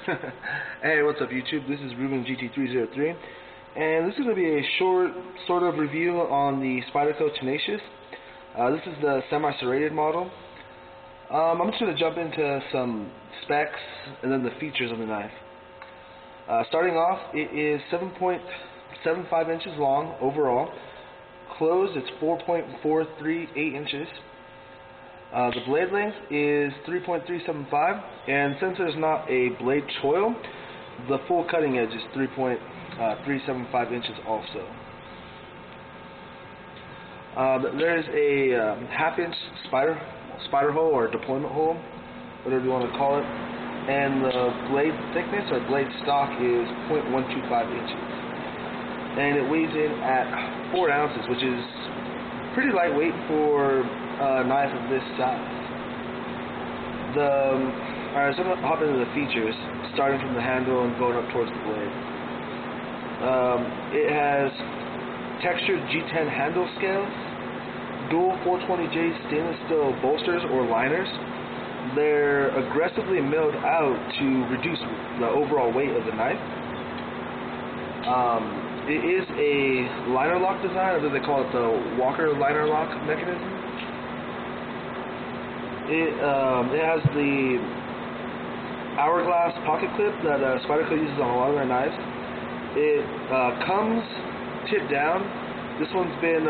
Hey, what's up YouTube? This is Ruben GT303, and this is going to be a short sort of review on the Spyderco Tenacious. This is the semi-serrated model. I'm just going to jump into some specs and then the features of the knife. Starting off, it is 7.75 inches long overall. Closed, it's 4.438 inches. The blade length is 3.375, and since there's not a blade choil, the full cutting edge is 3.375 inches also. There's a half-inch spider hole or deployment hole, whatever you want to call it, and the blade thickness or blade stock is 0.125 inches, and it weighs in at 4 ounces, which is pretty lightweight for a knife of this size. Alright, so I'm going to hop into the features, starting from the handle and going up towards the blade. It has textured G10 handle scales, dual 420J stainless steel bolsters or liners. They're aggressively milled out to reduce the overall weight of the knife. It is a liner lock design, or they call it the Walker liner lock mechanism. It has the hourglass pocket clip that Spyderco uses on a lot of their knives. It comes tip down. This one's been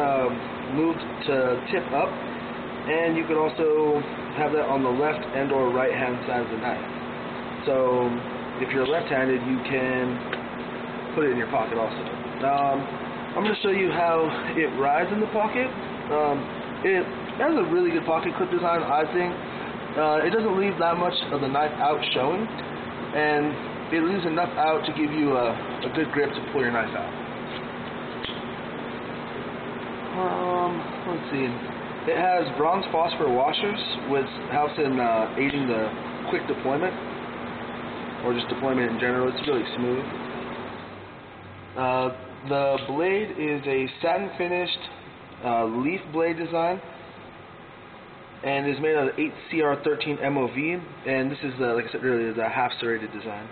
moved to tip up, and you can also have that on the left and or right hand side of the knife. So if you're left-handed, you can put it in your pocket also. I'm going to show you how it rides in the pocket. It has a really good pocket clip design, I think. It doesn't leave that much of the knife out showing, and it leaves enough out to give you a good grip to pull your knife out. Let's see. It has bronze phosphor washers, which helps in aiding the quick deployment, or just deployment in general. It's really smooth. The blade is a satin finished leaf blade design, and is made out of 8CR13 MOV, and this is like I said earlier, the half serrated design,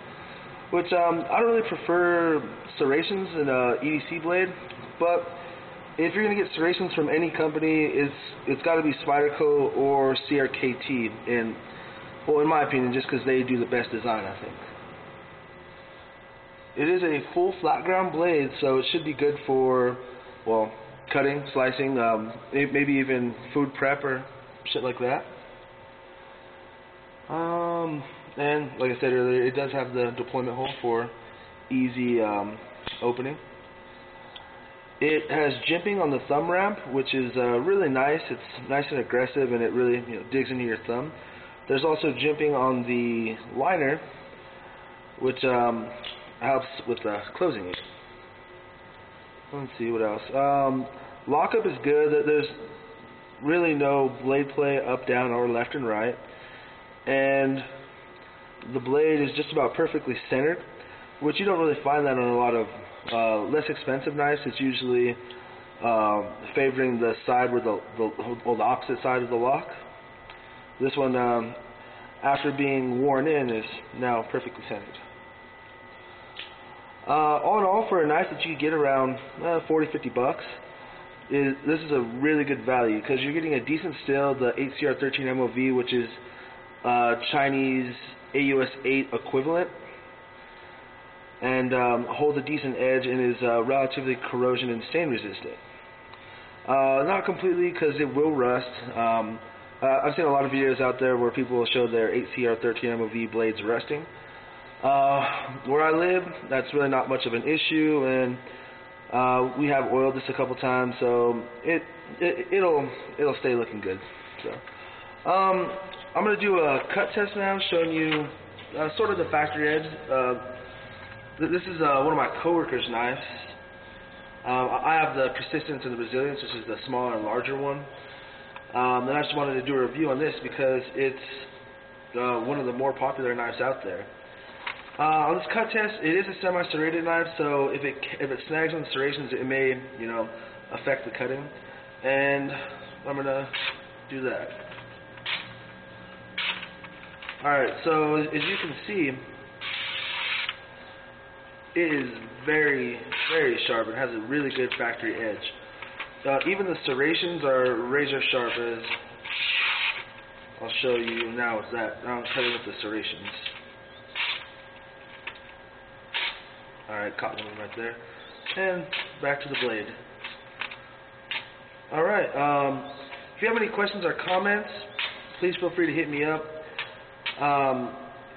which I don't really prefer serrations in a EDC blade, but if you're going to get serrations from any company, it's got to be Spyderco or CRKT, in my opinion, just because they do the best design, I think. It is a full flat ground blade, so it should be good for, well, cutting, slicing, maybe even food prep or shit like that. And like I said earlier, it does have the deployment hole for easy opening. It has jimping on the thumb ramp, which is really nice. It's nice and aggressive, and it really digs into your thumb. There's also jimping on the liner, which helps with closing it. Let's see what else. Lockup is good. There's really no blade play up, down, or left and right, and the blade is just about perfectly centered, which you don't really find that on a lot of less expensive knives. It's usually favoring the side where the opposite side of the lock. This one, after being worn in, is now perfectly centered. All in all, for a knife that you get around 40-50 bucks, this is a really good value, because you're getting a decent still, the 8CR13 MOV, which is Chinese AUS 8 equivalent, and holds a decent edge and is relatively corrosion and stain resistant. Not completely, because it will rust. I've seen a lot of videos out there where people will show their 8CR13 MOV blades rusting. Where I live, that's really not much of an issue, and we have oiled this a couple times, so it'll stay looking good. So I'm going to do a cut test now, showing you sort of the factory edge. This is one of my coworkers' knives. I have the persistence and the resilience, which is the smaller and larger one. And I just wanted to do a review on this because it's one of the more popular knives out there. On this cut test, it is a semi-serrated knife, so if it snags on serrations, it may, affect the cutting. And I'm gonna do that. Alright, so as you can see, it is very, very sharp. It has a really good factory edge. Even the serrations are razor sharp, as I'll show you now with that. Now I'm cutting with the serrations. Alright, caught one right there. And back to the blade. Alright, if you have any questions or comments, please feel free to hit me up.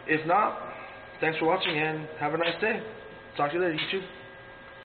If not, thanks for watching and have a nice day. Talk to you later, YouTube.